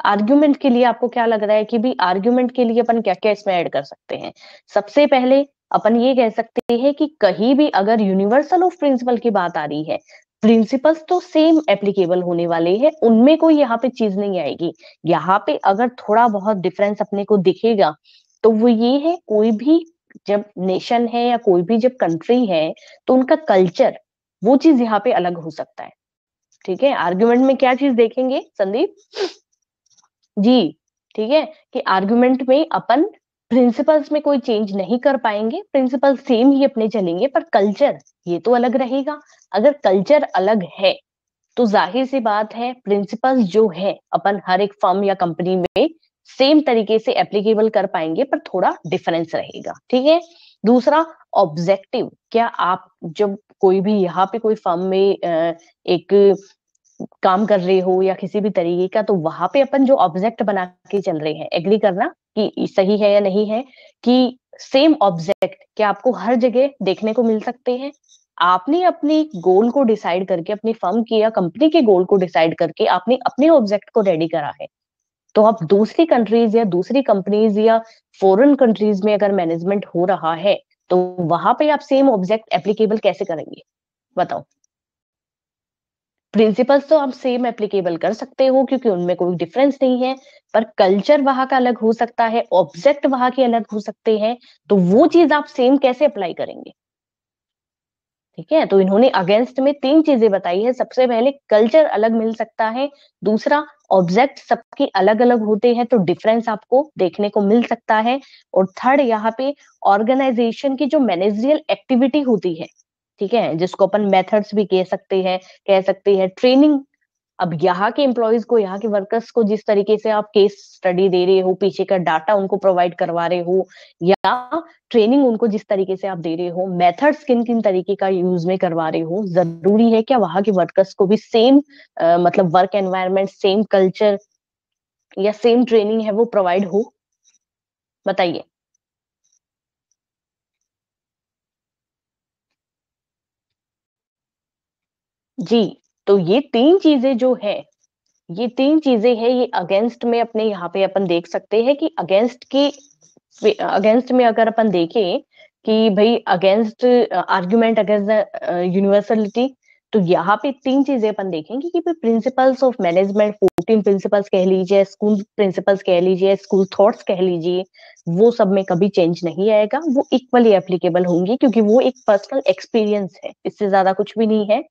आर्ग्यूमेंट के लिए आपको क्या लग रहा है कि भी आर्ग्यूमेंट के लिए अपन क्या क्या इसमें ऐड कर सकते हैं। सबसे पहले अपन ये कह सकते हैं कि कहीं भी अगर यूनिवर्सल ऑफ प्रिंसिपल की बात आ रही है, प्रिंसिपल्स तो सेम एप्लीकेबल होने वाले हैं, उनमें कोई यहाँ पे चीज नहीं आएगी। यहाँ पे अगर थोड़ा बहुत डिफरेंस अपने को दिखेगा तो वो ये है, कोई भी जब नेशन है या कोई भी जब कंट्री है, तो उनका कल्चर, वो चीज यहाँ पे अलग हो सकता है। ठीक है, आर्ग्यूमेंट में क्या चीज देखेंगे संदीप जी, ठीक है, कि आर्गुमेंट में अपन प्रिंसिपल्स में कोई चेंज नहीं कर पाएंगे, प्रिंसिपल सेम ही अपने चलेंगे, पर कल्चर ये तो अलग रहेगा। अगर कल्चर अलग है तो जाहिर सी बात है प्रिंसिपल्स जो है अपन हर एक फर्म या कंपनी में सेम तरीके से एप्लीकेबल कर पाएंगे, पर थोड़ा डिफरेंस रहेगा, ठीक है। दूसरा, ऑब्जेक्टिव, क्या आप जब कोई भी यहाँ पे कोई फर्म में एक काम कर रहे हो या किसी भी तरीके का, तो वहां पे अपन जो ऑब्जेक्ट बना के चल रहे हैं, एग्री करना कि सही है या नहीं है, कि सेम ऑब्जेक्ट क्या आपको हर जगह देखने को मिल सकते हैं। आपने अपनी गोल को डिसाइड करके, अपनी फर्म की या कंपनी के गोल को डिसाइड करके आपने अपने ऑब्जेक्ट को रेडी करा है, तो आप दूसरी कंट्रीज या दूसरी कंपनीज या फॉरेन कंट्रीज में अगर मैनेजमेंट हो रहा है, तो वहां पे आप सेम ऑब्जेक्ट एप्लीकेबल कैसे करेंगे, बताओ। प्रिंसिपल्स तो आप सेम एप्लीकेबल कर सकते हो क्योंकि उनमें कोई डिफरेंस नहीं है, पर कल्चर वहां का अलग हो सकता है, ऑब्जेक्ट वहां के अलग हो सकते हैं, तो वो चीज आप सेम कैसे अप्लाई करेंगे। ठीक है, तो इन्होंने अगेंस्ट में 3 चीजें बताई है। सबसे पहले कल्चर अलग मिल सकता है, दूसरा ऑब्जेक्ट सबके अलग अलग होते हैं तो डिफरेंस आपको देखने को मिल सकता है, और थर्ड यहाँ पे ऑर्गेनाइजेशन की जो मैनेजरियल एक्टिविटी होती है, ठीक है, जिसको अपन मेथड्स भी कह सकते हैं ट्रेनिंग। अब यहाँ के एम्प्लॉयज को, यहाँ के वर्कर्स को जिस तरीके से आप केस स्टडी दे रहे हो, पीछे का डाटा उनको प्रोवाइड करवा रहे हो, या ट्रेनिंग उनको जिस तरीके से आप दे रहे हो, मेथड्स किन किन तरीके का यूज में करवा रहे हो, जरूरी है क्या वहां के वर्कर्स को भी सेम मतलब वर्क एनवायरनमेंट, सेम कल्चर या सेम ट्रेनिंग है वो प्रोवाइड हो, बताइए। जी, तो ये 3 चीजें जो है, ये 3 चीजें हैं, ये अगेंस्ट में अपने यहाँ पे अपन देख सकते हैं कि अगेंस्ट में अगर अपन देखें कि भाई अगेंस्ट आर्ग्यूमेंट अगेंस्ट यूनिवर्सलिटी, तो यहाँ पे 3 चीजें अपन देखेंगे कि प्रिंसिपल्स ऑफ मैनेजमेंट, 14 प्रिंसिपल्स कह लीजिए, स्कूल प्रिंसिपल्स कह लीजिए, स्कूल थॉट्स कह लीजिए, वो सब में कभी चेंज नहीं आएगा, वो इक्वली एप्लीकेबल होंगी, क्योंकि वो एक पर्सनल एक्सपीरियंस है, इससे ज्यादा कुछ भी नहीं है।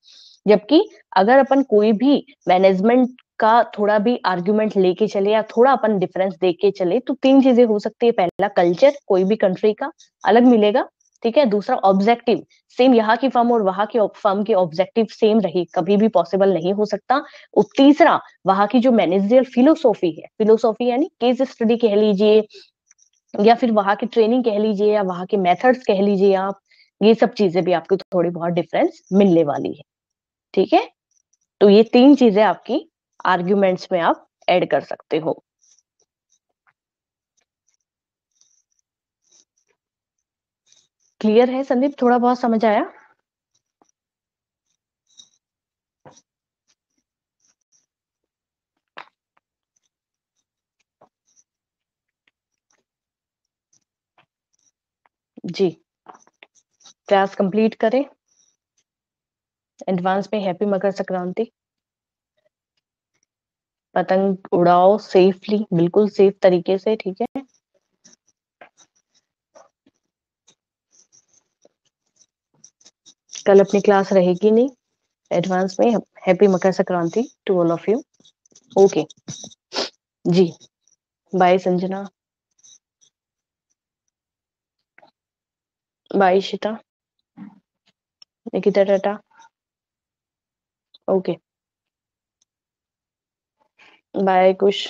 जबकि अगर अपन कोई भी मैनेजमेंट का थोड़ा भी आर्गुमेंट लेके चले या थोड़ा अपन डिफरेंस देख के चले, तो 3 चीजें हो सकती है। पहला, कल्चर कोई भी कंट्री का अलग मिलेगा, ठीक है। दूसरा, ऑब्जेक्टिव, सेम यहाँ की फर्म और वहां की फर्म के ऑब्जेक्टिव सेम रही, कभी भी पॉसिबल नहीं हो सकता। और तीसरा, वहां की जो मैनेजरियल फिलोसॉफी है, फिलोसॉफी यानी केस स्टडी कह लीजिए, या फिर वहां की ट्रेनिंग कह लीजिए, या वहां के मेथड्स कह लीजिए आप, ये सब चीजें भी आपको थोड़ी बहुत डिफरेंस मिलने वाली है, ठीक है। तो ये 3 चीजें आपकी आर्ग्यूमेंट्स में आप ऐड कर सकते हो। क्लियर है संदीप? थोड़ा बहुत समझ आया? जी, क्लास कंप्लीट करें। एडवांस में हैप्पी मकर संक्रांति। पतंग उड़ाओ सेफली, बिल्कुल सेफ तरीके से, ठीक है? कल अपनी क्लास रहेगी नहीं। एडवांस में happy Makar Sankranti to all of you. Okay जी, bye Sanjana, bye Ishita, Nikita, tata. Okay, bye कुश।